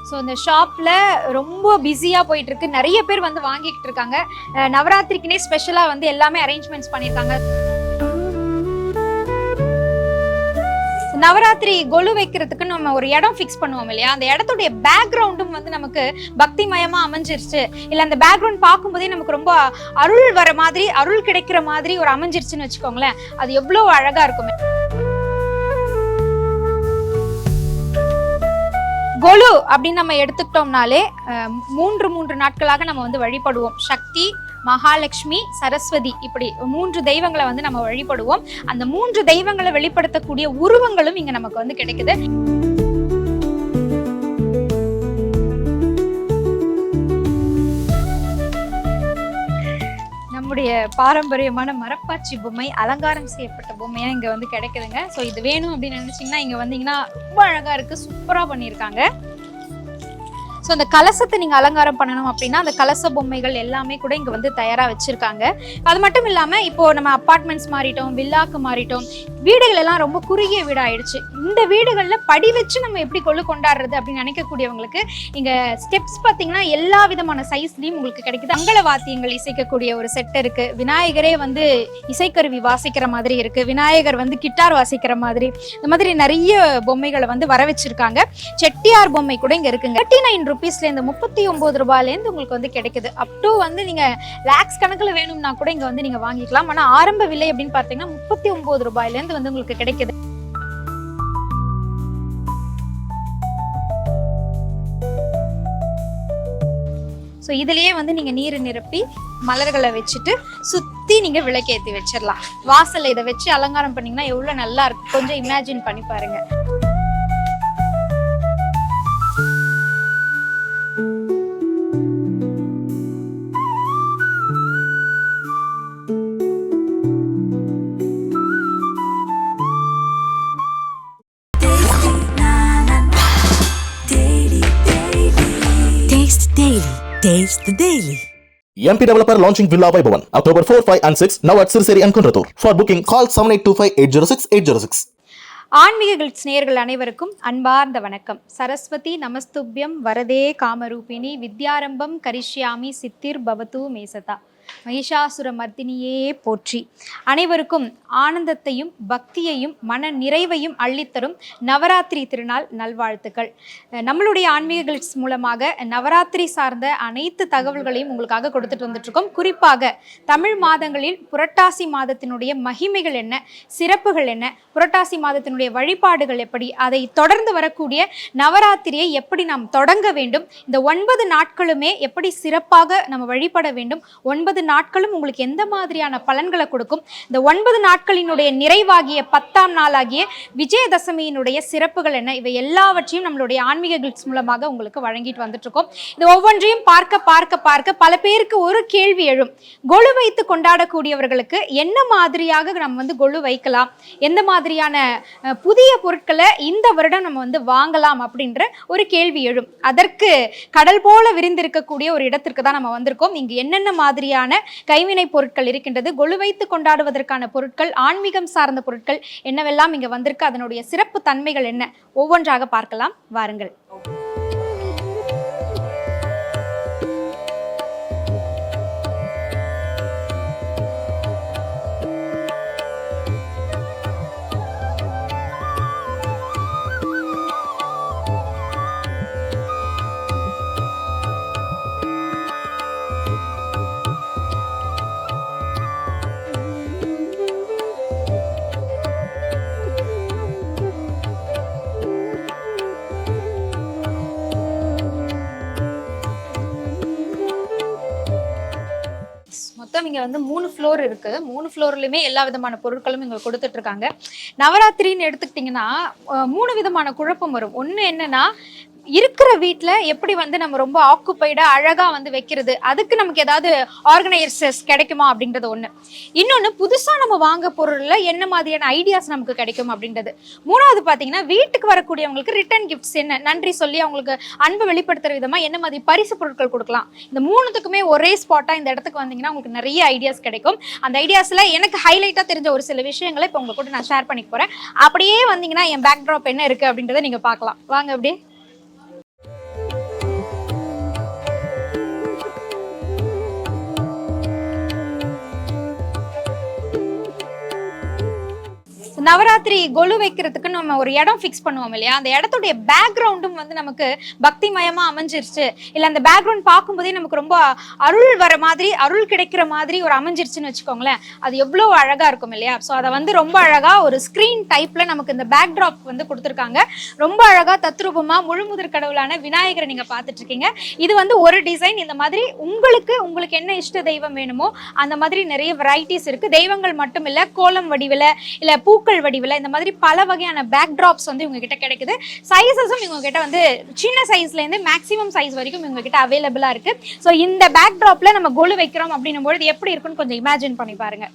So இந்த ஷாப்பில் ரொம்ப பிஸியாக போயிட்டு இருக்கு. நிறைய பேர் வந்து வாங்கிக்கிட்டு இருக்காங்க. நவராத்திரிக்குனே ஸ்பெஷலாக வந்து எல்லாமே அரேஞ்ச்மெண்ட்ஸ் பண்ணியிருக்காங்க. நவராத்திரி கொலு வைக்கிறதுக்கு நம்ம ஒரு இடம் ஃபிக்ஸ் பண்ணுவோம் இல்லையா, அந்த இடத்துடைய பேக்ரவுண்டும் வந்து நமக்கு பக்தி மயமா அமைஞ்சிருச்சு. இல்லை அந்த பேக்ரவுண்ட் பார்க்கும்போதே நமக்கு ரொம்ப அருள் வர மாதிரி, அருள் கிடைக்கிற மாதிரி ஒரு அமைஞ்சிருச்சுன்னு வச்சுக்கோங்களேன். அது எவ்வளோ அழகா இருக்குமே. கொலு அப்படின்னு நம்ம எடுத்துக்கிட்டோம்னாலே மூன்று நாட்களாக நம்ம வந்து வழிபடுவோம். சக்தி, மகாலட்சுமி, சரஸ்வதி, இப்படி 3 தெய்வங்களை வந்து நம்ம வழிபடுவோம். அந்த 3 தெய்வங்களை வெளிப்படுத்தக்கூடிய உருவங்களும் இங்க நமக்கு வந்து கிடைக்குது. நம்முடைய பாரம்பரியமான மரப்பாச்சி பொம்மை, அலங்காரம் செய்யப்பட்ட பொம்மையா இங்க வந்து கிடைக்குதுங்க. ஸோ இது வேணும் அப்படின்னு நினைச்சீங்கன்னா இங்க வந்தீங்கன்னா ரொம்ப அழகா இருக்கு, சூப்பரா பண்ணியிருக்காங்க. ஸோ அந்த கலசத்தை நீங்கள் அலங்காரம் பண்ணணும் அப்படின்னா அந்த கலச பொம்மைகள் எல்லாமே கூட இங்கே வந்து தயாராக வச்சுருக்காங்க. அது மட்டும் இல்லாமல் இப்போது நம்ம அப்பார்ட்மெண்ட்ஸ் மாறிட்டோம், வில்லாக்கு மாறிட்டோம், வீடுகள் எல்லாம் ரொம்ப குறுகிய வீடாயிடுச்சு. இந்த வீடுகளில் படி வச்சு நம்ம எப்படி கொலு கொண்டாடுறது அப்படின்னு நினைக்கக்கூடியவங்களுக்கு இங்கே ஸ்டெப்ஸ் பார்த்தீங்கன்னா எல்லா விதமான சைஸ்லையும் உங்களுக்கு கிடைக்குது. மங்கள வாத்தியங்கள் இசைக்கக்கூடிய ஒரு செட் இருக்குது. விநாயகரே வந்து இசைக்கருவி வாசிக்கிற மாதிரி இருக்குது. விநாயகர் வந்து கிட்டார் வாசிக்கிற மாதிரி, இந்த மாதிரி நிறைய பொம்மைகளை வந்து வர வச்சிருக்காங்க. செட்டியார் பொம்மை கூட இங்கே இருக்குங்க. 39 ரூபீஸ்லேருந்து 39 ரூபாயிலேருந்து உங்களுக்கு வந்து கிடைக்குது. அப் டு வந்து நீங்கள் லேக்ஸ் கணக்கில் வேணும்னா கூட இங்கே வந்து நீங்கள் வாங்கிக்கலாம். ஆனால் ஆரம்ப விலை அப்படின்னு பார்த்தீங்கன்னா 39 ரூபாயிலேருந்து வந்து உங்களுக்கு கிடைக்குது. ஸோ இதுலேயே வந்து நீங்கள் நீர் நிரப்பி மலர்களை வச்சுட்டு சுற்றி நீங்கள் விளக்கேற்றி வச்சிடலாம். வாசலில் இதை வச்சு அலங்காரம் பண்ணிங்கன்னா எவ்வளோ நல்லா இருக்கும், கொஞ்சம் இமேஜின் பண்ணி பாருங்க. Taste the Daily. MP Developer launching Villa Vaibhavan October 4, 5 and 6 now at Sirseri and Kunratur. For booking call 7825806806. ஆன்மீக கிளிட்ஸ் நேயர்கள் அனைவருக்கும் அன்பார்ந்த வணக்கம். சரஸ்வதி நமஸ்துப்யம் வரதே காமரூபிணி வித்யாரம்பம் கரிஷ்யாமி சித்திர் பவத்து மேசதா மகிஷாசுர மர்தினியே போற்றி. அனைவருக்கும் ஆனந்தத்தையும் பக்தியையும் மன நிறைவையும் அள்ளித்தரும் நவராத்திரி திருநாள் நல்வாழ்த்துக்கள். நம்மளுடைய ஆன்மீக கிளிட்ஸ் மூலமாக நவராத்திரி சார்ந்த அனைத்து தகவல்களையும் உங்களுக்காக கொடுத்துட்டு வந்துட்டு இருக்கோம். குறிப்பாக தமிழ் மாதங்களில் புரட்டாசி மாதத்தினுடைய மகிமைகள் என்ன, சிறப்புகள் என்ன, புரட்டாசி மாதத்தினுடைய வழிபாடுகள் எப்படி, அதை தொடர்ந்து வரக்கூடிய நவராத்திரியை எப்படி நாம் தொடங்க வேண்டும், இந்த 9 நாட்களுமே எப்படி சிறப்பாக நம்ம வழிபட வேண்டும், 9 நாட்களும் உங்களுக்கு எந்த மாதிரியான பலன்களை கொடுக்கும், இந்த 9 நாட்களினுடைய நிறைவாகிய 10ஆம் நாளாகிய விஜயதசமியினுடைய சிறப்புகள் என்ன, இவை எல்லாவற்றையும் நம்மளுடைய ஆன்மீக கிளிட்ஸ் மூலமாக உங்களுக்கு வழங்கிட்டு வந்துட்டு இருக்கோம். இந்த ஒவ்வொன்றையும் பார்க்க பார்க்க பார்க்க பல பேருக்கு ஒரு கேள்வி எழும். கொலு வைத்து கொண்டாடக்கூடியவர்களுக்கு என்ன மாதிரியாக நம்ம வந்து கொலு வைக்கலாம், எந்த மாதிரியான புதிய பொருட்களை இந்த வருடம் நம்ம வந்து வாங்கலாம் அப்படின்ற ஒரு கேள்வி எழும். அதற்கு கடல் போல விரிந்திருக்கக்கூடிய ஒரு இடத்திற்கு தான் நம்ம வந்திருக்கோம். இங்கு என்னென்ன மாதிரியான கைவினை பொருட்கள் இருக்கின்றது, கொலு வைத்து கொண்டாடுவதற்கான பொருட்கள், ஆன்மீகம் சார்ந்த பொருட்கள் என்னவெல்லாம் இங்க வந்திருக்கு, அதனுடைய சிறப்பு தன்மைகள் என்ன, ஒவ்வொன்றாக பார்க்கலாம் வாருங்கள். இங்க வந்து 3 ஃப்ளோர் இருக்கு. 3 ஃப்ளோர்லயுமே எல்லா விதமான பொருட்களும் இங்க கொடுத்துட்டு இருக்காங்க. நவராத்திரின்னு எடுத்துக்கிட்டீங்கன்னா 3 விதமான குழப்பம் வரும். ஒண்ணு என்னன்னா, இருக்கிற வீட்டில் எப்படி வந்து நம்ம ரொம்ப ஆக்குப்பைடாக அழகாக வந்து வைக்கிறது, அதுக்கு நமக்கு ஏதாவது ஆர்கனைசர்ஸ் கிடைக்குமா அப்படின்றது ஒன்று. இன்னொன்று, புதுசாக நம்ம வாங்க பொருளில் என்ன மாதிரியான ஐடியாஸ் நமக்கு கிடைக்கும் அப்படின்றது. மூணாவது பார்த்தீங்கன்னா, வீட்டுக்கு வரக்கூடியவங்களுக்கு ரிட்டர்ன் கிஃப்ட்ஸ் என்ன, நன்றி சொல்லி அவங்களுக்கு அன்பு வெளிப்படுத்துகிற விதமாக என்ன மாதிரி பரிசு பொருட்கள் கொடுக்கலாம். இந்த மூணுத்துக்குமே ஒரே ஸ்பாட்டாக இந்த இடத்துக்கு வந்தீங்கன்னா உங்களுக்கு நிறைய ஐடியாஸ் கிடைக்கும். அந்த ஐடியாஸில் எனக்கு ஹைலைட்டாக தெரிஞ்ச ஒரு சில விஷயங்களை இப்போ உங்க கூட நான் ஷேர் பண்ணிக்க போகிறேன். அப்படியே வந்தீங்கன்னா என் பேக்ட்ராப் என்ன இருக்குது அப்படின்றத நீங்கள் பார்க்கலாம். வாங்க அப்படியே. நவராத்திரி கொலு வைக்கிறதுக்கு நம்ம ஒரு இடம் ஃபிக்ஸ் பண்ணுவோம் இல்லையா, அந்த இடத்துடைய பேக்ரவுண்டும் வந்து நமக்கு பக்திமயமா அமைஞ்சிருச்சு, இல்ல அந்த பேக்ரவுண்ட் பார்க்கும்போதே நமக்கு ரொம்ப அருள் வர மாதிரி, அருள் கிடைக்கிற மாதிரி ஒரு அமைஞ்சிருச்சுன்னு வச்சுக்கோங்களேன், அது எவ்வளவு அழகா இருக்கும் இல்லையா. ஸோ அதை வந்து ரொம்ப அழகா ஒரு ஸ்கிரீன் டைப்ல நமக்கு இந்த பேக்ட்ராப் வந்து கொடுத்துருக்காங்க. ரொம்ப அழகா தத்ரூபமா முழுமுதற் கடவுளான விநாயகரை நீங்க பார்த்துட்டு இருக்கீங்க. இது வந்து ஒரு டிசைன். இந்த மாதிரி உங்களுக்கு என்ன இஷ்ட தெய்வம் வேணுமோ அந்த மாதிரி நிறைய வெரைட்டிஸ் இருக்கு. தெய்வங்கள் மட்டும் இல்ல, கோலம் வடிவில இல்ல பூக்கள் வடிவில இந்த மாதிரி பல வகையான பேக்ட்ராப்ஸ் வந்து இவங்க கிட்ட கிடைக்குது. சைஸஸும் இவங்க கிட்ட வந்து சின்ன சைஸ்ல இருந்து மேக்ஸிமம் சைஸ் வரைக்கும் இவங்க கிட்ட அவைலபிளா இருக்கு. ஸோ இந்த பேக்ட்ராப்ல நம்ம கொலு வைக்கிறோம் அப்படின்னும் பொழுது எப்படி இருக்குன்னு கொஞ்சம் இமேஜின் பண்ணி பாருங்க.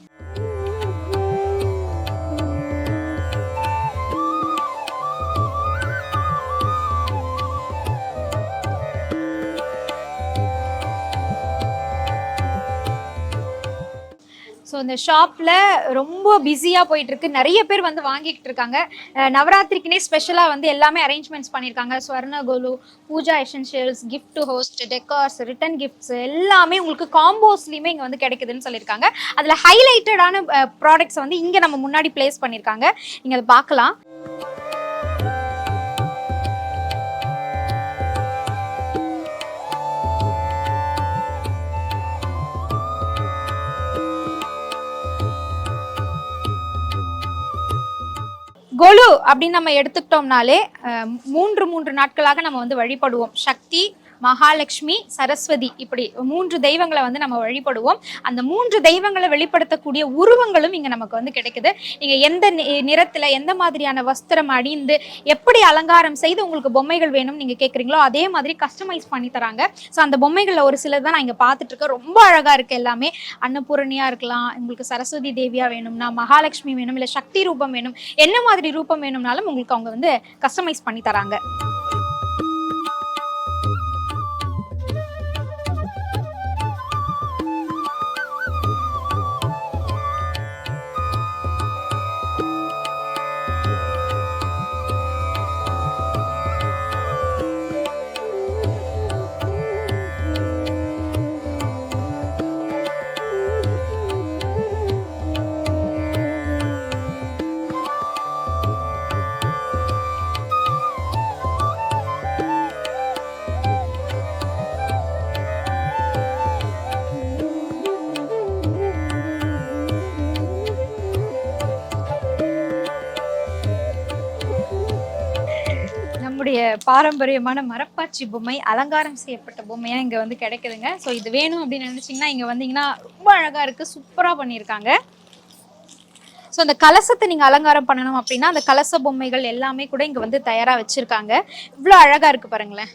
ஸோ இந்த ஷாப்பில் ரொம்ப பிஸியாக போயிட்டுருக்கு. நிறைய பேர் வந்து வாங்கிக்கிட்டு இருக்காங்க. நவராத்திரிக்குனே ஸ்பெஷலாக வந்து எல்லாமே அரேஞ்ச்மெண்ட்ஸ் பண்ணியிருக்காங்க. Swarna Golu, pooja essentials, gift to host, decors, return gifts எல்லாமே உங்களுக்கு காம்போஸ்லையுமே இங்கே வந்து கிடைக்குதுன்னு சொல்லியிருக்காங்க. அதில் ஹைலைட்டடான ப்ராடக்ட்ஸ் வந்து இங்கே நம்ம முன்னாடி பிளேஸ் பண்ணியிருக்காங்க. நீங்கள் அதை பார்க்கலாம். கொலு அப்படின்னு நம்ம எடுத்துக்கிட்டோம்னாலே 3 நாட்களாக நம்ம வந்து வழிபடுவோம். சக்தி, மகாலட்சுமி, சரஸ்வதி, இப்படி 3 தெய்வங்களை வந்து நம்ம வழிபடுவோம். அந்த 3 தெய்வங்களை வெளிப்படுத்தக்கூடிய உருவங்களும் இங்கே நமக்கு வந்து கிடைக்குது. நீங்கள் எந்த நிறத்தில் எந்த மாதிரியான வஸ்திரம் அணிந்து எப்படி அலங்காரம் செய்து உங்களுக்கு பொம்மைகள் வேணும்னு நீங்கள் கேட்குறீங்களோ அதே மாதிரி கஸ்டமைஸ் பண்ணி தராங்க. ஸோ அந்த பொம்மைகளில் ஒரு சிலர் தான் நான் இங்கே பார்த்துட்டு இருக்கேன். ரொம்ப அழகாக இருக்குது எல்லாமே. அன்னபூரணியாக இருக்கலாம், உங்களுக்கு சரஸ்வதி தேவியாக வேணும்னா, மகாலட்சுமி வேணும், இல்லை சக்தி ரூபம் வேணும், என்ன மாதிரி ரூபம் வேணும்னாலும் உங்களுக்கு அவங்க வந்து கஸ்டமைஸ் பண்ணி தராங்க. நம்முடைய பாரம்பரியமான மரப்பாச்சி பொம்மை, அலங்காரம் செய்யப்பட்ட பொம்மையா இங்க வந்து கிடைக்குதுங்க. ஸோ இது வேணும் அப்படின்னு நினைச்சீங்கன்னா இங்க வந்தீங்கன்னா ரொம்ப அழகா இருக்கு, சூப்பரா பண்ணியிருக்காங்க. ஸோ அந்த கலசத்தை நீங்க அலங்காரம் பண்ணணும் அப்படின்னா அந்த கலச பொம்மைகள் எல்லாமே கூட இங்க வந்து தயாரா வச்சிருக்காங்க. இவ்வளோ அழகா இருக்கு பாருங்களேன்.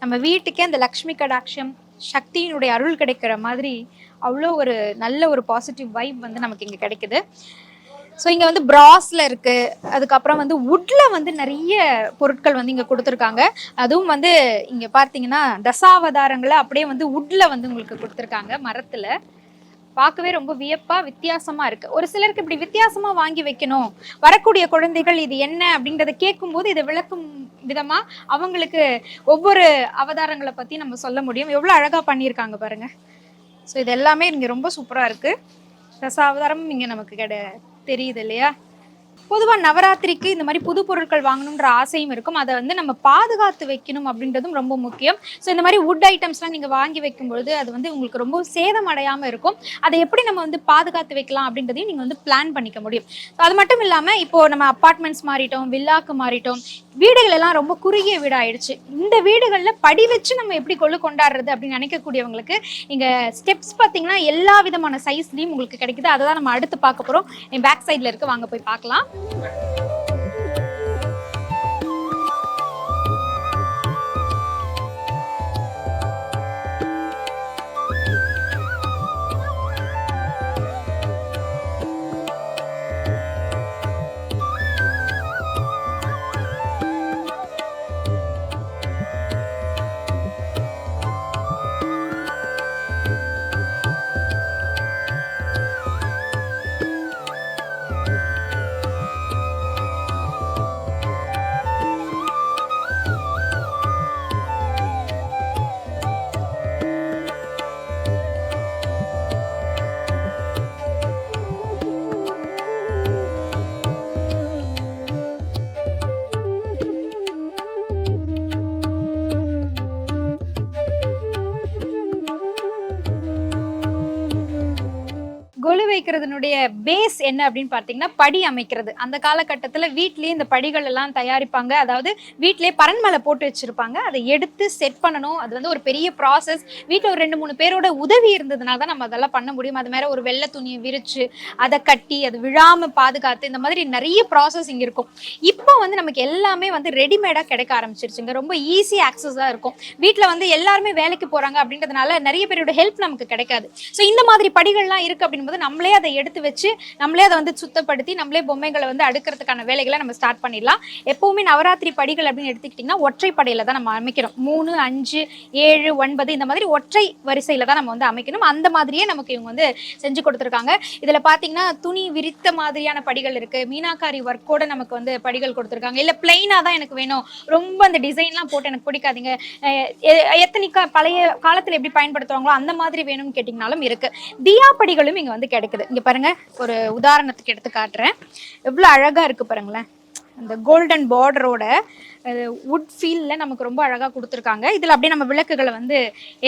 நம்ம வீட்டுக்கே அந்த லக்ஷ்மி கடாட்சம், சக்தியினுடைய அருள் கிடைக்கிற மாதிரி அவ்வளோ ஒரு நல்ல ஒரு பாசிட்டிவ் வைப் வந்து நமக்கு இங்க கிடைக்குது. ஸோ இங்கே வந்து பிராஸில் இருக்குது, அதுக்கப்புறம் வந்து வுட்டில் வந்து நிறைய பொருட்கள் வந்து இங்கே கொடுத்துருக்காங்க. அதுவும் வந்து இங்கே பார்த்தீங்கன்னா தசாவதாரங்களை அப்படியே வந்து வுட்டில் வந்து உங்களுக்கு கொடுத்துருக்காங்க, மரத்தில். பார்க்கவே ரொம்ப வியப்பாக வித்தியாசமாக இருக்குது. ஒரு சிலருக்கு இப்படி வித்தியாசமாக வாங்கி வைக்கணும், வரக்கூடிய குழந்தைகள் இது என்ன அப்படின்றத கேட்கும்போது இதை விளக்கும் விதமாக அவங்களுக்கு ஒவ்வொரு அவதாரங்களை பற்றி நம்ம சொல்ல முடியும். எவ்வளோ அழகாக பண்ணியிருக்காங்க பாருங்கள். ஸோ இது எல்லாமே இங்கே ரொம்ப சூப்பராக இருக்குது. தசாவதாரமும் இங்கே நமக்கு தெரியுது இல்லையா. பொதுவாக நவராத்திரிக்கு இந்த மாதிரி புது பொருட்கள் வாங்கணுன்ற ஆசையும் இருக்கும். அதை வந்து நம்ம பாதுகாத்து வைக்கணும் அப்படின்றதும் ரொம்ப முக்கியம். ஸோ இந்த மாதிரி வுட் ஐட்டம்ஸ்லாம் நீங்கள் வாங்கி வைக்கும்பொழுது அது வந்து உங்களுக்கு ரொம்ப சேதம் அடையாமல் இருக்கும். அதை எப்படி நம்ம வந்து பாதுகாத்து வைக்கலாம் அப்படின்றதையும் நீங்கள் வந்து பிளான் பண்ணிக்க முடியும். ஸோ அது மட்டும் இல்லாமல் இப்போது நம்ம அப்பார்ட்மெண்ட்ஸ் மாறிட்டோம், வில்லாக்கு மாறிட்டோம், வீடுகள் எல்லாம் ரொம்ப குறுகிய வீடு ஆயிடுச்சு. இந்த வீடுகளில் படி வச்சு நம்ம எப்படி கொண்டாடுறது அப்படின்னு நினைக்கக்கூடியவங்களுக்கு இங்கே ஸ்டெப்ஸ் பார்த்தீங்கன்னா எல்லா விதமான சைஸ்லையும் உங்களுக்கு கிடைக்குது. அதை தான் நம்ம அடுத்து பார்க்க போகிறோம். என் பேக் சைடில் இருக்குது, வாங்க போய் பார்க்கலாம். அமைக்கிறதுனுடைய பேஸ் என்ன அப்படின்னு பார்த்தீங்கன்னா படி அமைக்கிறது. அந்த காலகட்டத்தில் வீட்லேயே இந்த படிகள் எல்லாம் தயாரிப்பாங்க. அதாவது வீட்டிலேயே பரண்மலை போட்டு வச்சிருப்பாங்க. அதை எடுத்து செட் பண்ணணும். அது வந்து ஒரு பெரிய ப்ராசஸ். வீட்டில் ஒரு 2-3 பேரோட உதவி இருந்ததுனால தான் நம்ம அதெல்லாம் பண்ண முடியும். அது மேலே ஒரு வெள்ளை துணியை விரிச்சு அதை கட்டி அது விழாம பாதுகாத்து இந்த மாதிரி நிறைய ப்ராசஸ் இங்கே இருக்கும். இப்போ வந்து நமக்கு எல்லாமே வந்து ரெடிமேடாக கிடைக்க ஆரம்பிச்சிருச்சுங்க. ரொம்ப ஈஸி ஆக்சஸாக இருக்கும். வீட்டில் வந்து எல்லாருமே வேலைக்கு போகிறாங்க அப்படின்றதுனால நிறைய பேரோட ஹெல்ப் நமக்கு கிடைக்காது. ஸோ இந்த மாதிரி படிகள்லாம் இருக்குது அப்படின்போது நம்மளே அதை எடுத்து வச்சு நம்மளே அதை வந்து சுத்தப்படுத்தி நம்மளே பொம்மைகளை வந்து அடுக்கிறதுக்கான வேலைகளை நம்ம ஸ்டார்ட் பண்ணிடலாம். எப்பவுமே நவராத்திரி படிகள் அப்படின்னு எடுத்துக்கிட்டிங்கன்னா ஒற்றை படையில தான் நம்ம அமைக்கணும். 3, 5, 7, 9 இந்த மாதிரி ஒற்றை வரிசையில தான் நம்ம வந்து அமைக்கணும். அந்த மாதிரியே நமக்கு இவங்க வந்து செஞ்சு கொடுத்துருக்காங்க. இதில் பார்த்தீங்கன்னா துணி விரித்த மாதிரியான படிகள் இருக்குது. மீனாக்காரி ஒர்க்கோட நமக்கு வந்து படிகள் கொடுத்துருக்காங்க. இல்லை பிளெயினாக தான் எனக்கு வேணும், ரொம்ப அந்த டிசைன்லாம் போட்டு எனக்கு பிடிக்காதீங்க, எத்தனைக்கா பழைய காலத்தில் எப்படி பயன்படுத்துவாங்களோ அந்த மாதிரி வேணும்னு கேட்டிங்கனாலும் இருக்குது. தியா படிகளும் இங்கே வந்து கிடைக்குது. இங்கே பாருங்க, ஒரு உதாரணத்துக்கு எடுத்து காட்டுறேன். எவ்வளோ அழகாக இருக்குது பாருங்களேன். அந்த கோல்டன் பார்டரோட வுட் ஃபீலில் நமக்கு ரொம்ப அழகாக கொடுத்துருக்காங்க. இதில் அப்படியே நம்ம விளக்குகளை வந்து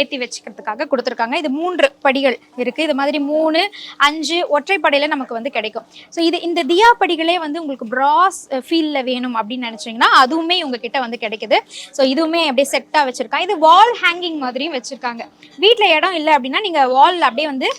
ஏற்றி வச்சுக்கிறதுக்காக கொடுத்துருக்காங்க. இது 3 படிகள் இருக்குது. இது மாதிரி 3, 5 ஒற்றைப்படையில் நமக்கு வந்து கிடைக்கும். ஸோ இந்த தியா படிகளே வந்து உங்களுக்கு ப்ராஸ் ஃபீலில் வேணும் அப்படின்னு நினச்சிங்கன்னா அதுவுமே உங்ககிட்ட வந்து கிடைக்குது. ஸோ இதுவுமே அப்படியே செட்டாக வச்சுருக்காங்க. இது வால் ஹேங்கிங் மாதிரியும் வச்சுருக்காங்க. வீட்டில் இடம் இல்லை அப்படின்னா நீங்கள் வாலில் அப்படியே வந்து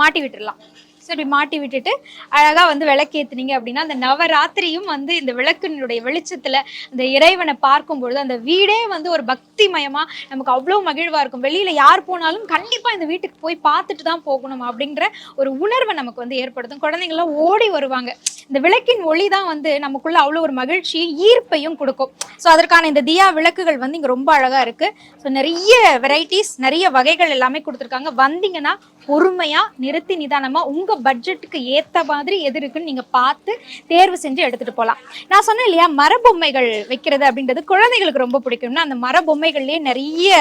மாட்டி விட்டுடலாம். சரி, மாட்டி விட்டுட்டு அழகாக வந்து விளக்கேற்றுனீங்க அப்படின்னா அந்த நவராத்திரியும் வந்து இந்த விளக்கினுடைய வெளிச்சத்தில் அந்த இறைவனை பார்க்கும்பொழுது அந்த வீடே வந்து ஒரு பக்திமயமாக நமக்கு அவ்வளோ மகிழ்வாக இருக்கும். வெளியில் யார் போனாலும் கண்டிப்பாக இந்த வீட்டுக்கு போய் பார்த்துட்டு தான் போகணும் அப்படிங்கிற ஒரு உணர்வை நமக்கு வந்து ஏற்படுத்தும். குழந்தைங்களாம் ஓடி வருவாங்க. இந்த விளக்கின் ஒளி தான் வந்து நமக்குள்ள அவ்வளோ ஒரு மகிழ்ச்சியும் ஈர்ப்பையும் கொடுக்கும். ஸோ அதற்கான இந்த தியா விளக்குகள் வந்து இங்கே ரொம்ப அழகாக இருக்குது. ஸோ நிறைய வெரைட்டிஸ், நிறைய வகைகள் எல்லாமே கொடுத்துருக்காங்க. வந்தீங்கன்னா பொறுமையாக நிறுத்தி நிதானமாக உங்கள் பட்ஜெட்டுக்கு ஏற்ற மாதிரி எது இருக்குன்னு நீங்கள் பார்த்து தேர்வு செஞ்சு எடுத்துகிட்டு போகலாம். நான் சொன்னேன் இல்லையா, மரபொம்மைகள் வைக்கிறது அப்படின்றது குழந்தைகளுக்கு ரொம்ப பிடிக்கும்னா அந்த மரபொம்மைகள்லேயே நிறைய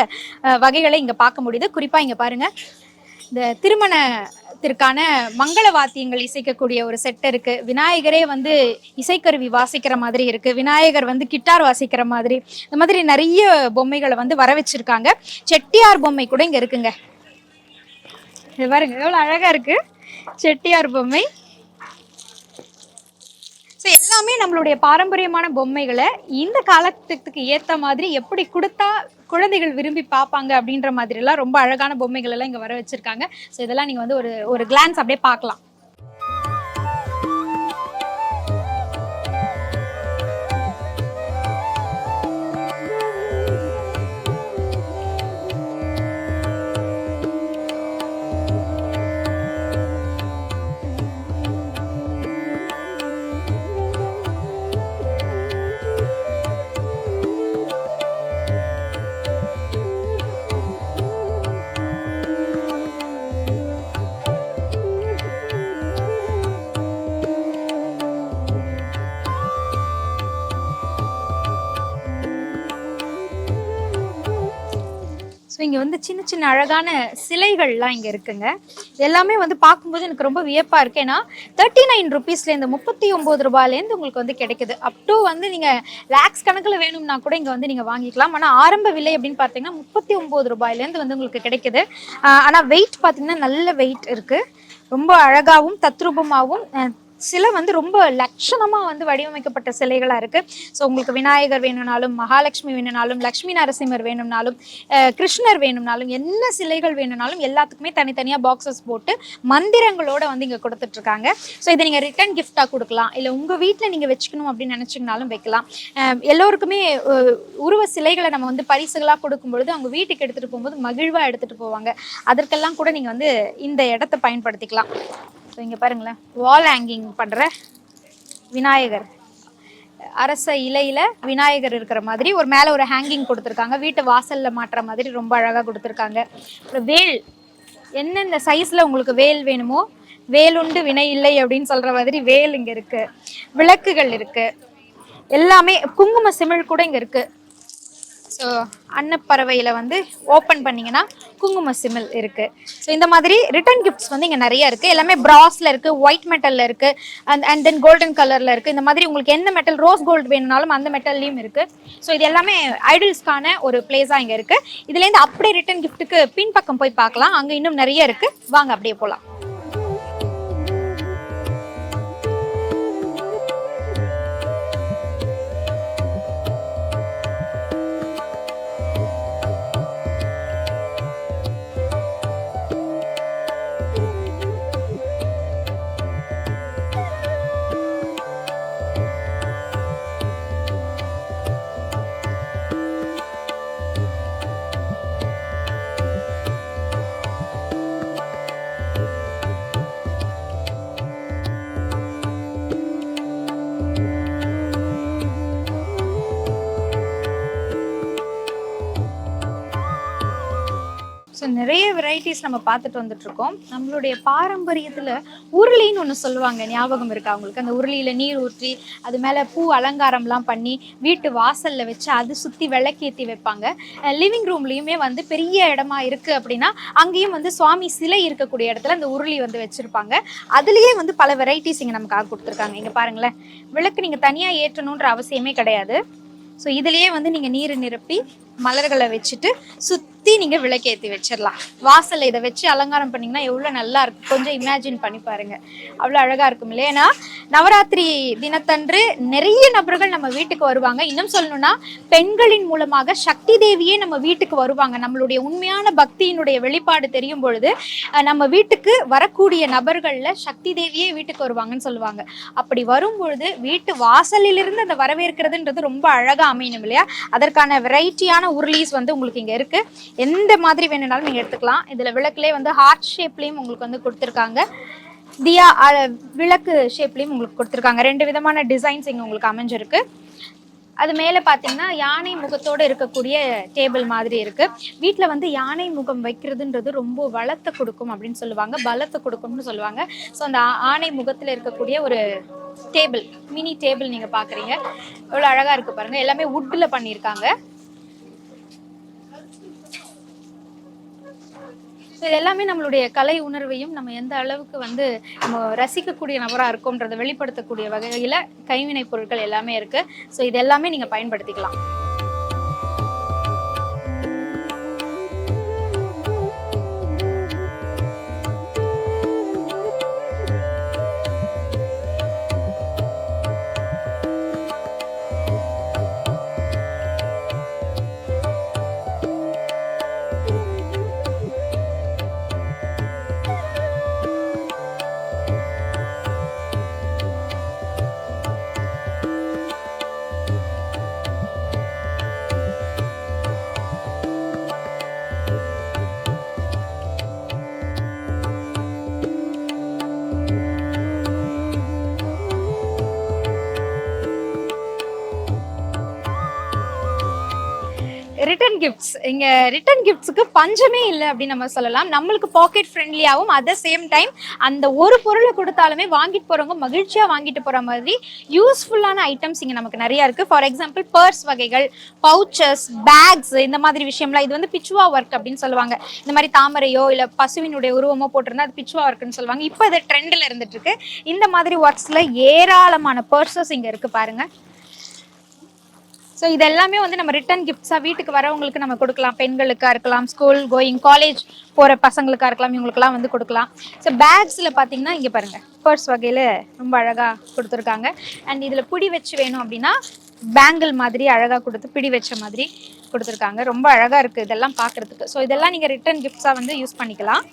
வகைகளை இங்கே பார்க்க முடியுது. குறிப்பாக இங்கே பாருங்கள், இந்த திருமணத்திற்கான மங்கள வாத்தியங்கள் இசைக்கக்கூடிய ஒரு செட் இருக்குது. விநாயகரே வந்து இசைக்கருவி வாசிக்கிற மாதிரி இருக்குது. விநாயகர் வந்து கிட்டார் வாசிக்கிற மாதிரி இந்த மாதிரி நிறைய பொம்மைகளை வந்து வர வச்சுருக்காங்க. செட்டியார் பொம்மை கூட இங்கே இருக்குங்க. இது பாருங்க, எவ்வளோ அழகாக இருக்குது செட்டியார் பொம்மை. ஸோ எல்லாமே நம்மளுடைய பாரம்பரியமான பொம்மைகளை இந்த காலத்துக்கு ஏற்ற மாதிரி எப்படி கொடுத்தா குழந்தைகள் விரும்பி பார்ப்பாங்க அப்படின்ற மாதிரிலாம் ரொம்ப அழகான பொம்மைகள் எல்லாம் இங்கே வர வச்சுருக்காங்க. ஸோ இதெல்லாம் நீங்கள் வந்து ஒரு கிளான்ஸ் அப்படியே பார்க்கலாம். ஸோ இங்கே வந்து சின்ன சின்ன அழகான சிலைகள்லாம் இங்கே இருக்குங்க. எல்லாமே வந்து பார்க்கும்போது எனக்கு ரொம்ப வியப்பாக இருக்குது. ஏன்னா 39 ருபீஸ்லேருந்து 39 ரூபாயிலேருந்து உங்களுக்கு வந்து கிடைக்குது. அப் டு வந்து நீங்கள் லேக்ஸ் கணக்கில் வேணும்னா கூட இங்கே வந்து நீங்கள் வாங்கிக்கலாம். ஆனால் ஆரம்ப விலை அப்படின்னு பார்த்தீங்கன்னா 39 ரூபாயிலேருந்து வந்து உங்களுக்கு கிடைக்குது. ஆனால் வெயிட் பார்த்தீங்கன்னா நல்ல வெயிட் இருக்குது. ரொம்ப அழகாகவும் தத்ரூபமாகவும் சிலை வந்து ரொம்ப லட்சணமாக வந்து வடிவமைக்கப்பட்ட சிலைகளாக இருக்குது. ஸோ உங்களுக்கு விநாயகர் வேணும்னாலும், மகாலட்சுமி வேணும்னாலும், லக்ஷ்மி நரசிம்மர் வேணும்னாலும், கிருஷ்ணர் வேணும்னாலும், என்ன சிலைகள் வேணும்னாலும் எல்லாத்துக்குமே தனித்தனியாக பாக்ஸஸ் போட்டு மந்திரங்களோடு வந்து இங்கே கொடுத்துட்ருக்காங்க. ஸோ இதை நீங்கள் ரிட்டர்ன் கிஃப்டாக கொடுக்கலாம், இல்லை உங்கள் வீட்டில் நீங்கள் வச்சுக்கணும் அப்படின்னு நினச்சிங்கனாலும் வைக்கலாம். எல்லோருக்குமே உருவ சிலைகளை நம்ம வந்து பரிசுகளாக கொடுக்கும்பொழுது அவங்க வீட்டுக்கு எடுத்துகிட்டு போகும்போது மகிழ்வாக எடுத்துகிட்டு போவாங்க. அதற்கெல்லாம் கூட நீங்கள் வந்து இந்த இடத்த பயன்படுத்திக்கலாம். ஸோ இங்கே பாருங்களேன், வால் ஹேங்கிங் பண்ணுற விநாயகர், அரச இலையில் விநாயகர் இருக்கிற மாதிரி ஒரு மேலே ஒரு ஹேங்கிங் கொடுத்துருக்காங்க. வீட்டு வாசலில் மாட்டுற மாதிரி ரொம்ப அழகாக கொடுத்துருக்காங்க. அப்புறம் வேல், என்னென்ன சைஸில் உங்களுக்கு வேல் வேணுமோ, வேலுண்டு வினை இல்லை அப்படின்னு சொல்கிற மாதிரி வேல் இங்கே இருக்குது. விளக்குகள் இருக்குது. எல்லாமே குங்கும சிமிழ் கூட இங்கே இருக்குது. ஸோ அன்னப்பறவையில் வந்து ஓப்பன் பண்ணிங்கன்னா குங்கும சிமிழ் இருக்குது. ஸோ இந்த மாதிரி ரிட்டர்ன் கிஃப்ட்ஸ் வந்து இங்கே நிறைய இருக்குது. எல்லாமே ப்ராஸில் இருக்குது, ஒயிட் மெட்டலில் இருக்குது, அண்ட் தென் கோல்டன் கலரில் இருக்குது. இந்த மாதிரி உங்களுக்கு எந்த மெட்டல், ரோஸ் கோல்டு வேணும்னாலும் அந்த மெட்டல்லையும் இருக்குது. ஸோ இது எல்லாமே ஐடல்ஸ்க்கான ஒரு பிளேஸாக இங்கே இருக்குது. இதுலேருந்து அப்படியே ரிட்டர்ன் கிஃப்ட்டுக்கு பின்பக்கம் போய் பார்க்கலாம். அங்கே இன்னும் நிறைய இருக்குது. வாங்க அப்படியே போகலாம். ஸோ நிறைய வெரைட்டிஸ் நம்ம பார்த்துட்டு வந்துட்டு இருக்கோம். நம்மளுடைய பாரம்பரியத்தில் உருளின்னு ஒன்று சொல்லுவாங்க, ஞாபகம் இருக்கா அவங்களுக்கு? அந்த உருளியில் நீர் ஊற்றி அது மேலே பூ அலங்காரம்லாம் பண்ணி வீட்டு வாசலில் வச்சு அது சுற்றி விளக்கேற்றி வைப்பாங்க. லிவிங் ரூம்லேயுமே வந்து பெரிய இடமா இருக்குது அப்படின்னா அங்கேயும் வந்து சுவாமி சிலை இருக்கக்கூடிய இடத்துல அந்த உருளி வந்து வச்சுருப்பாங்க. அதுலேயே வந்து பல வெரைட்டிஸ் இங்கே நமக்காக கொடுத்துருக்காங்க. இங்கே பாருங்களேன், விளக்கு நீங்கள் தனியாக ஏற்றணுன்ற அவசியமே கிடையாது. ஸோ இதுலேயே வந்து நீங்கள் நீர் நிரப்பி மலர்களை வச்சுட்டு சுற்றி நீங்கள் விளக்கேற்றி வச்சிடலாம். வாசலில் இதை வச்சு அலங்காரம் பண்ணிங்கன்னா எவ்வளோ நல்லா இருக்கும், கொஞ்சம் இமேஜின் பண்ணி பாருங்கள், அவ்வளோ அழகாக இருக்கும் இல்லையா? ஏன்னா நவராத்திரி தினத்தன்று நிறைய நபர்கள் நம்ம வீட்டுக்கு வருவாங்க. இன்னும் சொல்லணும்னா பெண்களின் மூலமாக சக்தி தேவியே நம்ம வீட்டுக்கு வருவாங்க. நம்மளுடைய உண்மையான பக்தியினுடைய வெளிப்பாடு தெரியும் பொழுது நம்ம வீட்டுக்கு வரக்கூடிய நபர்களில் சக்தி தேவியே வீட்டுக்கு வருவாங்கன்னு சொல்லுவாங்க. அப்படி வரும்பொழுது வீட்டு வாசலிலிருந்து அந்த வரவேற்கிறதுன்றது ரொம்ப அழகாக அமையணும் இல்லையா? அதற்கான வெரைட்டியான உருளிஸ் வந்து உங்களுக்கு இங்கே இருக்குது. எந்த மாதிரி வேணும்னாலும் நீங்கள் எடுத்துக்கலாம். இதில் விளக்குலேயே வந்து ஹார்ட் ஷேப்லேயும் உங்களுக்கு வந்து கொடுத்துருக்காங்க, தியா விளக்கு ஷேப்லேயும் உங்களுக்கு கொடுத்துருக்காங்க. 2 விதமான டிசைன்ஸ் இங்கே உங்களுக்கு அமைஞ்சிருக்கு. அது மேலே பார்த்தீங்கன்னா யானை முகத்தோடு இருக்கக்கூடிய டேபிள் மாதிரி இருக்குது. வீட்டில் வந்து யானை முகம் வைக்கிறதுன்றது ரொம்ப வளத்தை கொடுக்கும் அப்படின்னு சொல்லுவாங்க, பலத்தை கொடுக்கும்னு சொல்லுவாங்க. ஸோ அந்த யானை முகத்தில் இருக்கக்கூடிய ஒரு டேபிள், மினி டேபிள் நீங்கள் பார்க்குறீங்க, எவ்வளோ அழகாக இருக்குது பாருங்கள். எல்லாமே வுட்டில் பண்ணியிருக்காங்க. ஸோ இது எல்லாமே நம்மளுடைய கலை உணர்வையும் நம்ம எந்த அளவுக்கு வந்து நம்ம ரசிக்கக்கூடிய நபராக இருக்கோன்றதை வெளிப்படுத்தக்கூடிய வகையில் கைவினை பொருட்கள் எல்லாமே இருக்குது. ஸோ இது எல்லாமே நீங்கள் பயன்படுத்திக்கலாம். ரிட்டன் கிஃப்ட்ஸ், இங்கே ரிட்டன் கிஃப்ட்ஸுக்கு பஞ்சமே இல்லை அப்படின்னு நம்ம சொல்லலாம். நம்மளுக்கு பாக்கெட் ஃப்ரெண்ட்லியாகவும் அட் த சேம் டைம் அந்த ஒரு பொருளை கொடுத்தாலுமே வாங்கிட்டு போகிறவங்க மகிழ்ச்சியாக வாங்கிட்டு போகிற மாதிரி யூஸ்ஃபுல்லான ஐட்டம்ஸ் இங்கே நமக்கு நிறையா இருக்குது. ஃபார் எக்ஸாம்பிள் பர்ஸ் வகைகள், பவுச்சஸ், பேக்ஸ், இந்த மாதிரி விஷயம்லாம். இது வந்து பிச்சுவா ஒர்க் அப்படின்னு சொல்லுவாங்க. இந்த மாதிரி தாமரையோ இல்லை பசுவினுடைய உருவமோ போட்டிருந்தா அது பிச்சுவா ஒர்க்குன்னு சொல்லுவாங்க. இப்போ அது ட்ரெண்டில் இருந்துட்டு இருக்கு. இந்த மாதிரி ஒர்க்ஸில் ஏராளமான பர்சஸ் இங்கே இருக்குது பாருங்கள். ஸோ இது எல்லாமே வந்து நம்ம ரிட்டன் கிஃப்ட்ஸாக வீட்டுக்கு வரவங்களுக்கு நம்ம கொடுக்கலாம். பெண்களுக்காக இருக்கலாம், ஸ்கூல் கோயிங் காலேஜ் போகிற பசங்களுக்காக இருக்கலாம், இவங்களுக்குலாம் வந்து கொடுக்கலாம். ஸோ பேக்ஸில் பார்த்தீங்கன்னா இங்கே பாருங்கள், பர்ஸ் வகையில் ரொம்ப அழகாக கொடுத்துருக்காங்க. அண்ட் இதில் பிடி வச்சு வேணும் அப்படின்னா பேங்கிள் மாதிரி அழகாக கொடுத்து பிடி வச்ச மாதிரி கொடுத்துருக்காங்க. ரொம்ப அழகாக இருக்குது இதெல்லாம் பார்க்குறதுக்கு. ஸோ இதெல்லாம் நீங்கள் ரிட்டன் கிஃப்ட்ஸாக வந்து யூஸ் பண்ணிக்கலாம்.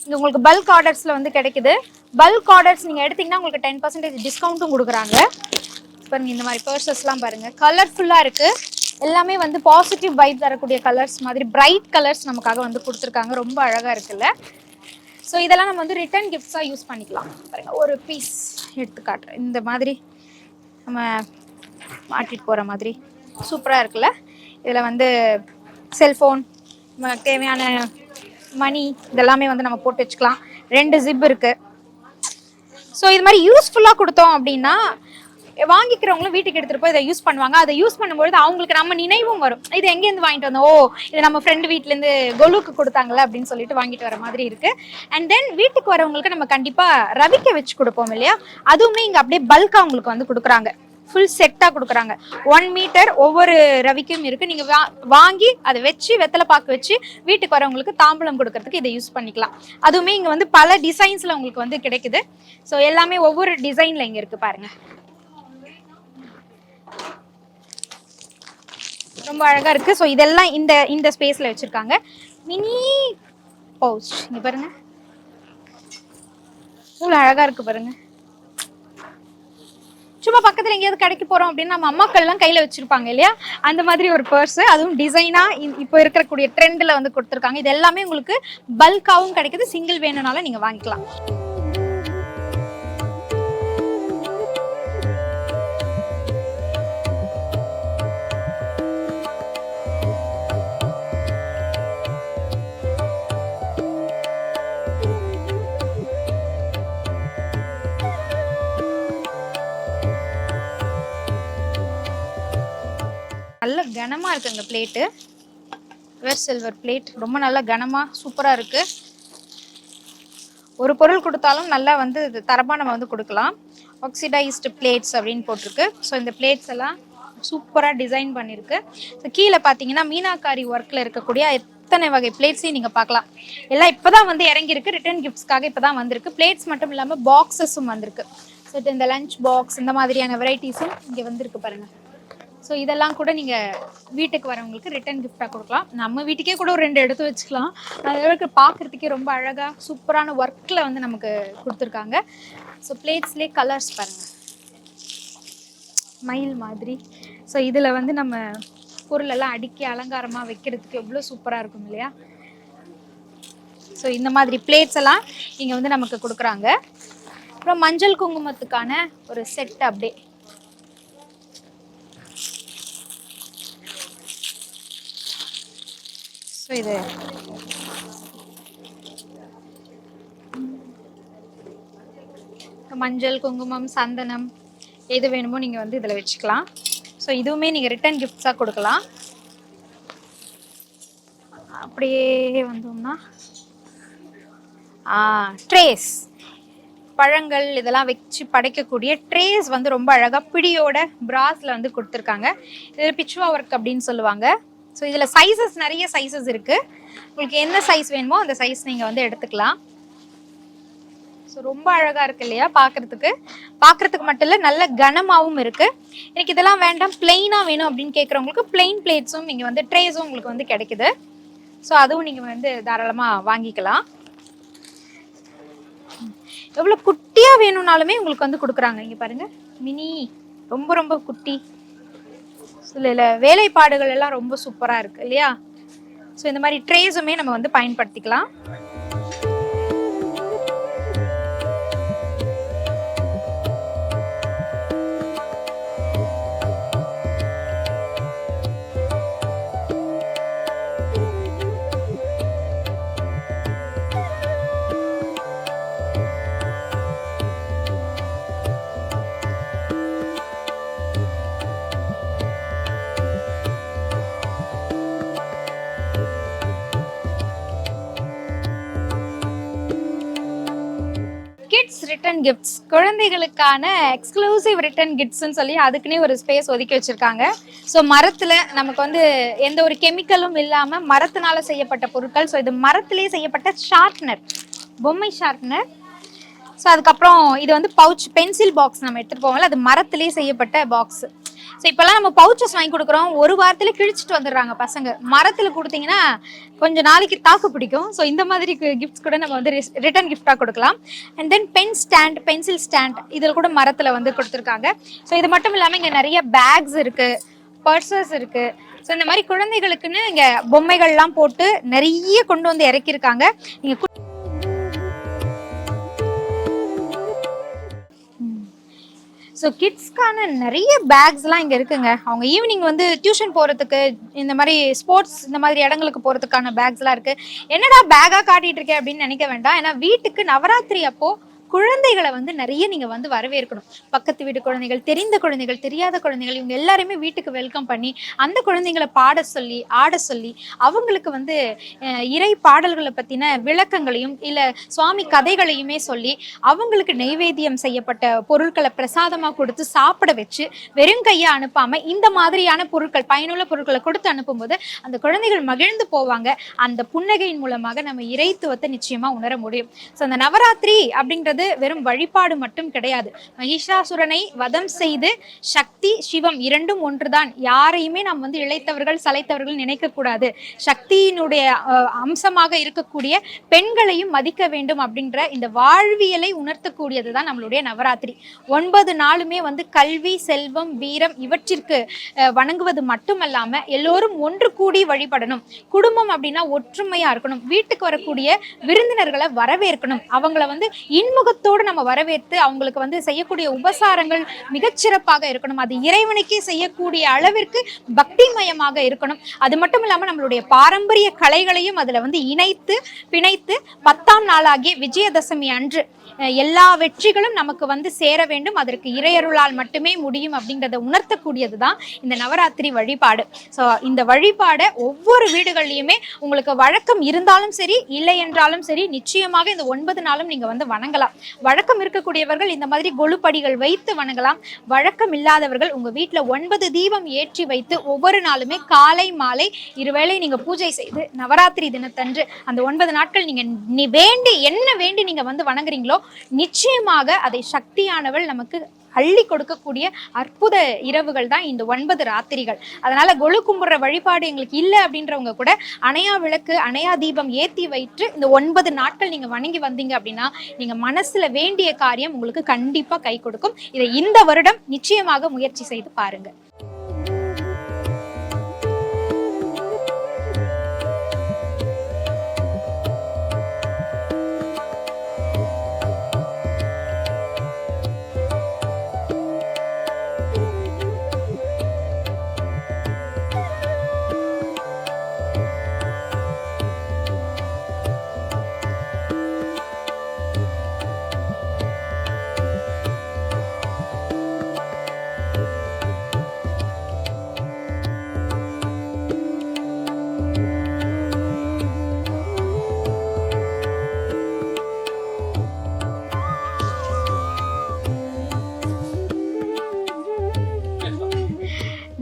இங்கே உங்களுக்கு பல்க் ஆர்டர்ஸில் வந்து கிடைக்குது. பல்க் ஆர்டர்ஸ் நீங்கள் எடுத்திங்கன்னா உங்களுக்கு 10% டிஸ்கவுண்ட்டும் கொடுக்குறாங்க. பாருங்க, இந்த மாதிரி பர்சஸ்லாம் பாருங்க, கலர்ஃபுல்லாக இருக்கு. எல்லாமே வந்து பாசிட்டிவ் வைப் தரக்கூடிய கலர்ஸ் மாதிரி பிரைட் கலர்ஸ் நமக்காக வந்து கொடுத்துருக்காங்க. ரொம்ப அழகாக இருக்குல்ல? ஸோ இதெல்லாம் நம்ம வந்து ரிட்டன் கிஃப்ட்ஸாக யூஸ் பண்ணிக்கலாம். பாருங்க, ஒரு பீஸ் எடுத்து காட்டுறேன். இந்த மாதிரி நம்ம மாட்டிட்டு போகிற மாதிரி சூப்பராக இருக்குல்ல? இதில் வந்து செல்ஃபோன், நமக்கு தேவையான மணி இதெல்லாமே வந்து நம்ம போட்டு வச்சுக்கலாம். 2 ஜிப் இருக்குது. ஸோ இது மாதிரி யூஸ்ஃபுல்லாக கொடுத்தோம் அப்படின்னா வாங்கிக்கிறவங்களும் வீட்டுக்கு எடுத்துகிட்டு போய் இதை யூஸ் பண்ணுவாங்க. அதை யூஸ் பண்ணும்பொழுது அவங்களுக்கு நம்ம நினைவும் வரும், இது எங்கேருந்து வாங்கிட்டு வந்தோம், ஓ இது நம்ம ஃப்ரெண்டு வீட்டிலேருந்து கொலுக்கு கொடுத்தாங்கல்ல அப்படின்னு சொல்லிட்டு வாங்கிட்டு வர மாதிரி இருக்குது. அண்ட் தென் வீட்டுக்கு வரவங்களுக்கு நம்ம கண்டிப்பாக ரவிக்க வச்சு கொடுப்போம் இல்லையா? அதுவுமே இங்கே அப்படியே பல்காக அவங்களுக்கு வந்து கொடுக்குறாங்க. ஃபுல் செட்டாக கொடுக்குறாங்க. 1 மீட்டர் ஒவ்வொரு ரவிக்கும் இருக்குது. நீங்கள் வாங்கி அதை வச்சு வெத்தலை பாக்கு வச்சு வீட்டுக்கு வரவங்களுக்கு தாம்பூலம் கொடுக்கறதுக்கு இதை யூஸ் பண்ணிக்கலாம். அதுவுமே இங்கே வந்து பல டிசைன்ஸில் உங்களுக்கு வந்து கிடைக்குது. ஸோ எல்லாமே ஒவ்வொரு டிசைனில் இங்கே இருக்குது பாருங்கள். ரொம்ப அழகாக இருக்குது. ஸோ இதெல்லாம் இந்த ஸ்பேஸில் வச்சுருக்காங்க. மினி பவுச் இங்கே பாருங்கள், இவ்வளோ அழகாக இருக்குது பாருங்கள். சும்மா பக்கத்தில் எங்கேயாவது கடைக்கு போகிறோம் அப்படின்னு நம்ம அம்மாக்கள்லாம் கையில் வச்சுருப்பாங்க இல்லையா? அந்த மாதிரி ஒரு பர்ஸு, அதுவும் டிசைனாக இப்போ இருக்கக்கூடிய ட்ரெண்டில் வந்து கொடுத்துருக்காங்க. இது எல்லாமே உங்களுக்கு பல்காகவும் கிடைக்குது. சிங்கிள் வேணும்னாலும் நீங்கள் வாங்கிக்கலாம். கனமாக இருக்குங்க பிளேட்டு. ரிவர் சில்வர் பிளேட் ரொம்ப நல்லா கனமாக சூப்பராக இருக்குது. ஒரு பொருள் கொடுத்தாலும் நல்லா வந்து தரமாக நம்ம வந்து கொடுக்கலாம். ஆக்சிடைஸ்டு பிளேட்ஸ் அப்படின்னு போட்டிருக்கு. ஸோ இந்த பிளேட்ஸ் எல்லாம் சூப்பராக டிசைன் பண்ணியிருக்கு. ஸோ கீழே பார்த்தீங்கன்னா மீனாக்காரி ஒர்க்கில் இருக்கக்கூடிய எத்தனை வகை பிளேட்ஸையும் நீங்கள் பார்க்கலாம். எல்லாம் இப்போ தான் வந்து இறங்கியிருக்கு. ரிட்டர்ன் கிஃப்ட்ஸ்க்காக இப்போ தான் வந்திருக்கு. பிளேட்ஸ் மட்டும் இல்லாமல் பாக்ஸஸும் வந்திருக்கு. ஸோ இந்த லஞ்ச் பாக்ஸ் இந்த மாதிரியான வெரைட்டிஸும் இங்கே வந்திருக்கு பாருங்கள். ஸோ இதெல்லாம் கூட நீங்கள் வீட்டுக்கு வரவங்களுக்கு ரிட்டன் கிஃப்டாக கொடுக்கலாம். நம்ம வீட்டுக்கே கூட ஒரு 2 எடுத்து வச்சுக்கலாம். அதற்கு பார்க்குறதுக்கே ரொம்ப அழகாக சூப்பரான ஒர்க்கில் வந்து நமக்கு கொடுத்துருக்காங்க. ஸோ பிளேட்ஸ்லேயே கலர்ஸ் பாருங்கள், மயில் மாதிரி. ஸோ இதில் வந்து நம்ம பொருளெல்லாம் அடுக்கி அலங்காரமாக வைக்கிறதுக்கு எவ்வளோ சூப்பராக இருக்கும் இல்லையா? ஸோ இந்த மாதிரி பிளேட்ஸ் எல்லாம் இங்கே வந்து நமக்கு கொடுக்குறாங்க. அப்புறம் மஞ்சள் குங்குமத்துக்கான ஒரு செட் அப்படியே. ஸோ இது மஞ்சள் குங்குமம் சந்தனம் எது வேணுமோ நீங்கள் வந்து இதில் வச்சுக்கலாம். ஸோ இதுவுமே நீங்கள் ரிட்டன் கிஃப்ட்ஸாக கொடுக்கலாம். அப்படியே வந்தோம்னா ட்ரேஸ், பழங்கள் இதெல்லாம் வச்சு படைக்கக்கூடிய ட்ரேஸ் வந்து ரொம்ப அழகாக பிடியோட பிராஸில் வந்து கொடுத்துருக்காங்க. இது பிச்சுவா ஒர்க் அப்படின்னு சொல்லுவாங்க. ஸோ இதில் சைஸஸ் நிறைய சைஸஸ் இருக்குது. உங்களுக்கு என்ன சைஸ் வேணுமோ அந்த சைஸ் நீங்கள் வந்து எடுத்துக்கலாம். ஸோ ரொம்ப அழகாக இருக்குது இல்லையா? பார்க்குறதுக்கு மட்டும் இல்லை, நல்ல கனமாகவும் இருக்குது. எனக்கு இதெல்லாம் வேண்டாம் பிளெயினாக வேணும் அப்படின்னு கேட்குறவங்களுக்கு பிளெயின் பிளேட்ஸும் இங்கே வந்து ட்ரேஸும் உங்களுக்கு வந்து கிடைக்குது. ஸோ அதுவும் நீங்கள் வந்து தாராளமாக வாங்கிக்கலாம். எவ்வளோ குட்டியாக வேணும்னாலுமே உங்களுக்கு வந்து கொடுக்குறாங்க. இங்கே பாருங்கள், மினி ரொம்ப ரொம்ப குட்டி. இல்லை வேலைப்பாடுகள் எல்லாம் ரொம்ப சூப்பராக இருக்குது இல்லையா? ஸோ இந்த மாதிரி ட்ரேஸுமே நம்ம வந்து பயன்படுத்திக்கலாம். கிட்ஸ் ரிட்டன் கிஃப்ட்ஸ், குழந்தைகளுக்கான எக்ஸ்க்ளூசிவ் ரிட்டன் கிஃப்ட்ஸ்ன்னு சொல்லி அதுக்குன்னே ஒரு ஸ்பேஸ் ஒதுக்கி வச்சுருக்காங்க. ஸோ மரத்தில் நமக்கு வந்து எந்த ஒரு கெமிக்கலும் இல்லாமல் மரத்தினால செய்யப்பட்ட பொருட்கள். ஸோ இது மரத்திலே செய்யப்பட்ட ஷார்ப்னர், பொம்மை ஷார்ப்னர். ஸோ அதுக்கப்புறம் இது வந்து பவுச், பென்சில் பாக்ஸ் நம்ம எடுத்துகிட்டு போவோம்ல, அது மரத்திலே செய்யப்பட்ட பாக்ஸு. ஸோ இப்போல்லாம் நம்ம பவுச்சஸ் வாங்கி கொடுக்குறோம், ஒரு வாரத்தில் கிழிச்சிட்டு வந்துடுறாங்க பசங்க. மரத்தில் கொடுத்தீங்கன்னா கொஞ்சம் நாளைக்கு தாக்கு பிடிக்கும். ஸோ இந்த மாதிரி கிஃப்ட்ஸ் கூட நம்ம வந்து ரிட்டன் கிஃப்டாக கொடுக்கலாம். And then pen stand, pencil stand, இதில் கூட மரத்தில் வந்து கொடுத்துருக்காங்க. ஸோ இது மட்டும் இல்லாமல் இங்கே நிறைய பேக்ஸ் இருக்குது, பர்சஸ் இருக்குது. ஸோ இந்த மாதிரி குழந்தைகளுக்குன்னு இங்கே பொம்மைகள்லாம் போட்டு நிறைய கொண்டு வந்து இறக்கியிருக்காங்க. நீங்கள் ஸோ கிட்ஸ்க்கான நிறைய பேக்ஸ்லாம் இங்கே இருக்குங்க. அவங்க ஈவினிங் வந்து டியூஷன் போகிறதுக்கு, இந்த மாதிரி ஸ்போர்ட்ஸ் இந்த மாதிரி இடங்களுக்கு போகிறதுக்கான பேக்ஸ்லாம் இருக்குது. என்னடா பேக்காக காட்டிகிட்டு இருக்கேன் அப்படின்னு நினைக்க வேண்டாம். ஏன்னா வீட்டுக்கு நவராத்திரி அப்போது குழந்தைகளை வந்து நிறைய நீங்கள் வந்து வரவேற்கணும். பக்கத்து வீட்டு குழந்தைகள், தெரிந்த குழந்தைகள், தெரியாத குழந்தைகள், இவங்க எல்லாருமே வீட்டுக்கு வெல்கம் பண்ணி அந்த குழந்தைங்களை பாட சொல்லி ஆட சொல்லி அவங்களுக்கு வந்து இறை பாடல்களை பற்றின விளக்கங்களையும் இல்லை சுவாமி கதைகளையுமே சொல்லி அவங்களுக்கு நெய்வேத்தியம் செய்யப்பட்ட பொருட்களை பிரசாதமாக கொடுத்து சாப்பிட வச்சு வெறும் கையை அனுப்பாமல் இந்த மாதிரியான பொருட்கள், பயனுள்ள பொருட்களை கொடுத்து அனுப்பும்போது அந்த குழந்தைகள் மகிழ்ந்து போவாங்க. அந்த புன்னகையின் மூலமாக நம்ம இறைத்துவத்தை நிச்சயமாக உணர முடியும். ஸோ அந்த நவராத்திரி அப்படின்றது வெறும் வழிபாடு மட்டும் கிடையாது. மகிஷாசுரனை வதம் செய்து சக்தி சிவம் இரண்டும் ஒன்றுதான். யாரையுமே நாம் வந்து இளைத்தவர்கள் சளைத்தவர்கள் நினைக்க கூடாது. சக்தியினுடைய அம்சமாக இருக்கக்கூடிய பெண்களையும் மதிக்க வேண்டும் அப்படின்ற இந்த வாழ்வியலை உணர்த்தக்கூடியது தான் நம்மளுடைய நவராத்திரி. 9 நாளுமே வந்து கல்வி, செல்வம், வீரம் இவற்றிற்கு வணங்குவது மட்டுமல்லாம எல்லோரும் ஒன்று கூடி வழிபடணும். குடும்பம் அப்படின்னா ஒற்றுமையா இருக்கணும். வீட்டுக்கு வரக்கூடிய விருந்தினர்களை வரவேற்கணும். அவங்கள வந்து இன்முக ஆர்வத்தோடு நம்ம வரவேற்று அவங்களுக்கு வந்து செய்யக்கூடிய உபசாரங்கள் மிகச்சிறப்பாக இருக்கணும். அது இறைவனுக்கே செய்யக்கூடிய அளவிற்கு பக்திமயமாக இருக்கணும். அது மட்டும் இல்லாம நம்மளுடைய பாரம்பரிய கலைகளையும் அதுல வந்து இணைத்து பிணைத்து 10ஆம் நாளாகிய விஜயதசமி அன்று எல்லா வெற்றிகளும் நமக்கு வந்து சேர வேண்டும். அதற்கு இறையருளால் மட்டுமே முடியும் அப்படிங்கிறத உணர்த்தக்கூடியதுதான் இந்த நவராத்திரி வழிபாடு. ஸோ இந்த வழிபாடை ஒவ்வொரு வீடுகள்லையுமே உங்களுக்கு வழக்கம் இருந்தாலும் சரி, இல்லை என்றாலும் சரி, நிச்சயமாக இந்த 9 நாளும் நீங்க வந்து வணங்கலாம். வழக்கம் இருக்கக்கூடியவர்கள் இந்த மாதிரி கொலுப்படிகள் வைத்து வணங்கலாம். வழக்கம் இல்லாதவர்கள் உங்க வீட்டுல 9 தீபம் ஏற்றி வைத்து ஒவ்வொரு நாளுமே காலை மாலை இருவேளை நீங்க பூஜை செய்து நவராத்திரி தினத்தன்று அந்த 9 நாட்கள் நீங்க என்ன வேண்டி நீங்க வந்து வணங்குறீங்களோ நிச்சயமாக அதை சக்தியானவள் நமக்கு அள்ளி கொடுக்கக்கூடிய அற்புத இரவுகள் தான் இந்த 9 ராத்திரிகள். அதனால கொலு கும்புற வழிபாடு எங்களுக்கு இல்லை அப்படின்றவங்க கூட அணையா விளக்கு அணையா தீபம் ஏற்றி வைத்து இந்த 9 நாட்கள் நீங்க வணங்கி வந்தீங்க அப்படின்னா நீங்க மனசுல வேண்டிய காரியம் உங்களுக்கு கண்டிப்பா கை கொடுக்கும். இதை இந்த வருடம் நிச்சயமாக முயற்சி செய்து பாருங்க.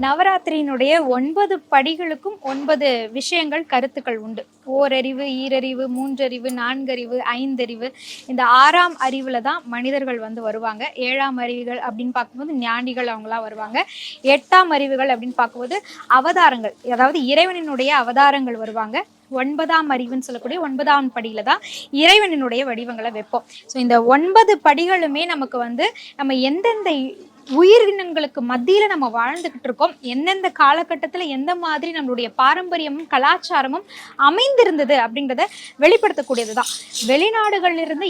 நவராத்திரியினுடைய 9 படிகளுக்கும் 9 விஷயங்கள் கருத்துக்கள் உண்டு. ஓரறிவு, ஈரறிவு, மூன்றறிவு, நான்கறிவு, ஐந்தறிவு. இந்த 6ஆம் அறிவுல தான் மனிதர்கள் வந்து வருவாங்க. 7ஆம் அறிவுகள் அப்படின்னு பார்க்கும்போது ஞானிகள் அவங்களாம் வருவாங்க. 8ஆம் அறிவுகள் அப்படின்னு பார்க்கும்போது அவதாரங்கள், அதாவது இறைவனினுடைய அவதாரங்கள் வருவாங்க. 9ஆம் அறிவுன்னு சொல்லக்கூடிய 9ஆம் படியில தான் இறைவனினுடைய வடிவங்களை வைப்போம். ஸோ இந்த 9 படிகளுமே நமக்கு வந்து நம்ம எந்தெந்த உயிரினங்களுக்கு மத்தியில நம்ம வாழ்ந்துகிட்டு இருக்கோம், எந்தெந்த காலகட்டத்துல எந்த மாதிரி நம்மளுடைய பாரம்பரியமும் கலாச்சாரமும் அமைந்திருந்தது அப்படின்றத வெளிப்படுத்தக்கூடியதுதான். வெளிநாடுகள்ல இருந்து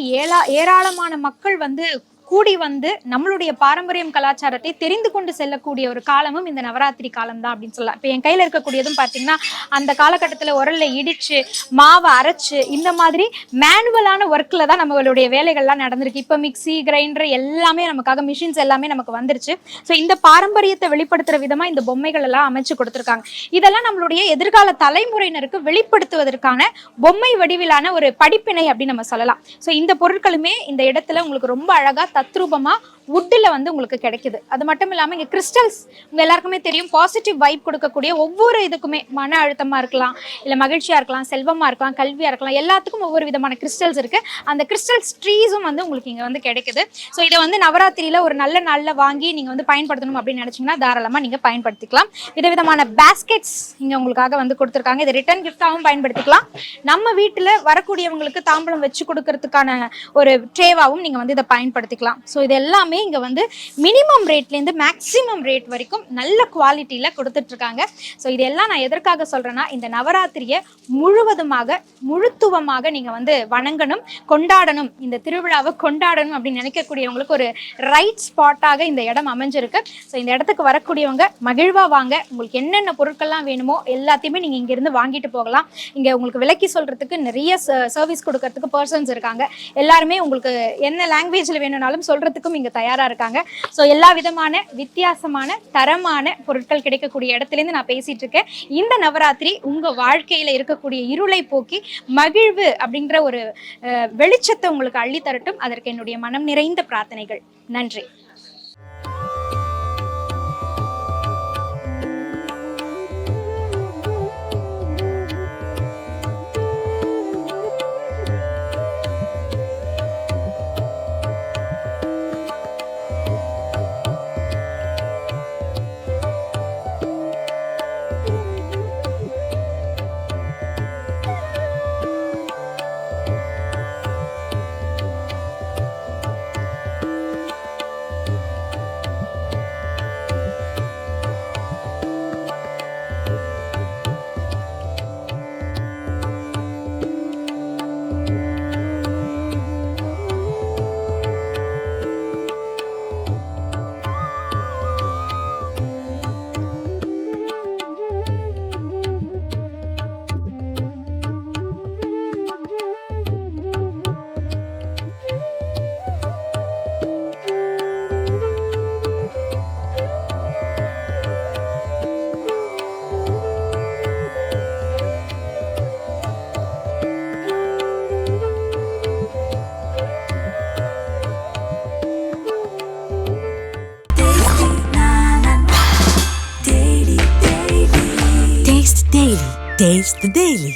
ஏராளமான மக்கள் வந்து கூடி வந்து நம்மளுடைய பாரம்பரியம் கலாச்சாரத்தை தெரிந்து கொண்டு செல்லக்கூடிய ஒரு காலமும் இந்த நவராத்திரி காலம் தான் அப்படின்னு சொல்லலாம். இப்போ என் கையில இருக்கக்கூடியதும் பார்த்தீங்கன்னா அந்த காலகட்டத்தில் உரல்ல இடிச்சு மாவை அரைச்சு இந்த மாதிரி மேனுவலான ஒர்க்கில் தான் நம்மளுடைய வேலைகள்லாம் நடந்திருக்கு. இப்போ மிக்சி கிரைண்டர் எல்லாமே நமக்காக மிஷின்ஸ் எல்லாமே நமக்கு வந்துருச்சு. ஸோ இந்த பாரம்பரியத்தை வெளிப்படுத்துற விதமா இந்த பொம்மைகள் எல்லாம் அமைச்சு கொடுத்துருக்காங்க. இதெல்லாம் நம்மளுடைய எதிர்கால தலைமுறையினருக்கு வெளிப்படுத்துவதற்கான பொம்மை வடிவிலான ஒரு படிப்பினை அப்படின்னு நம்ம சொல்லலாம். ஸோ இந்த பொருட்களுமே இந்த இடத்துல உங்களுக்கு ரொம்ப அழகா தத்ரூபமா வுட்ல வந்து உங்களுக்கு கிடைக்குது. அது மட்டும் இல்லாம இங்க கிறிஸ்டல்ஸ் உங்க எல்லாருக்குமே தெரியும், பாசிட்டிவ் வைப் கொடுக்கக்கூடிய ஒவ்வொரு இதுக்குமே மன அழுத்தமா இருக்கலாம், இல்ல மகிழ்ச்சியா இருக்கலாம், செல்வமா இருக்கலாம், கல்வியா இருக்கலாம், எல்லாத்துக்கும் ஒவ்வொரு விதமான கிறிஸ்டல்ஸ் இருக்கு. அந்த கிறிஸ்டல்ஸ் ட்ரீஸும் வந்து உங்களுக்கு இங்க வந்து கிடைக்குது. ஸோ இதை வந்து நவராத்திரியில ஒரு நல்ல நாள்ல வாங்கி நீங்க வந்து பயன்படுத்தணும் அப்படின்னு நினைச்சீங்கன்னா தாராளமா நீங்க பயன்படுத்திக்கலாம். விதவிதமான பேஸ்கெட்ஸ் இங்க உங்களுக்காக வந்து கொடுத்துருக்காங்க. இதை ரிட்டர்ன் கிஃப்டாகவும் பயன்படுத்திக்கலாம். நம்ம வீட்டுல வரக்கூடியவங்களுக்கு தாம்பலம் வச்சு கொடுக்கறதுக்கான ஒரு ட்ரேவாகவும் நீங்க வந்து இதை பயன்படுத்திக்கலாம். ஸோ இது எல்லாமே இங்க வந்து மினிமம் ரேட்லேருந்து மேக்ஸிமம் ரேட் வரைக்கும் நல்ல குவாலிட்டியில கொடுத்துட்டு இருக்காங்க. ஸோ இதெல்லாம் நான் எதற்காக சொல்றேன்னா இந்த நவராத்திரியை முழுவதுமாக முழுத்துவமாக நீங்க வந்து வணங்கணும், கொண்டாடணும், இந்த திருவிழாவை கொண்டாடணும் அப்படின்னு நினைக்கக்கூடியவங்களுக்கு ஒரு ரைட் ஸ்பாட்டாக இந்த இடம் அமைஞ்சிருக்கு. ஸோ இந்த இடத்துக்கு வரக்கூடியவங்க மகிழ்வா வாங்க. உங்களுக்கு என்னென்ன பொருட்கள்லாம் வேணுமோ எல்லாத்தையுமே நீங்க இங்க இருந்து வாங்கிட்டு போகலாம். இங்க உங்களுக்கு விலக்கி சொல்றதுக்கு நிறைய சர்வீஸ் கொடுக்கறதுக்கு பர்சன்ஸ் இருக்காங்க. எல்லாருமே உங்களுக்கு என்ன லாங்குவேஜ்ல வேணும்னாலும் சொல்றதுக்கும் இங்க தயாரா இருக்காங்க. ஸோ எல்லா விதமான வித்தியாசமான தரமான பொருட்கள் கிடைக்கக்கூடிய இடத்துலேருந்து நான் பேசிட்டு இருக்கேன். இந்த நவராத்திரி உங்க வாழ்க்கையில இருக்கக்கூடிய இருளை போக்கி மகிழ்வு அப்படின்ற ஒரு வெளிச்சத்தை உங்களுக்கு அள்ளி தரட்டும். அதற்கு என்னுடைய மனம் நிறைந்த பிரார்த்தனைகள். நன்றி. Daily. Taste the Daily.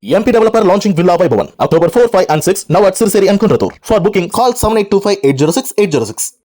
MP Developer launching Villa Vaibhavan October 4, 5 and 6 now at Sirseri and Kunratur. For booking call 7825 806 806.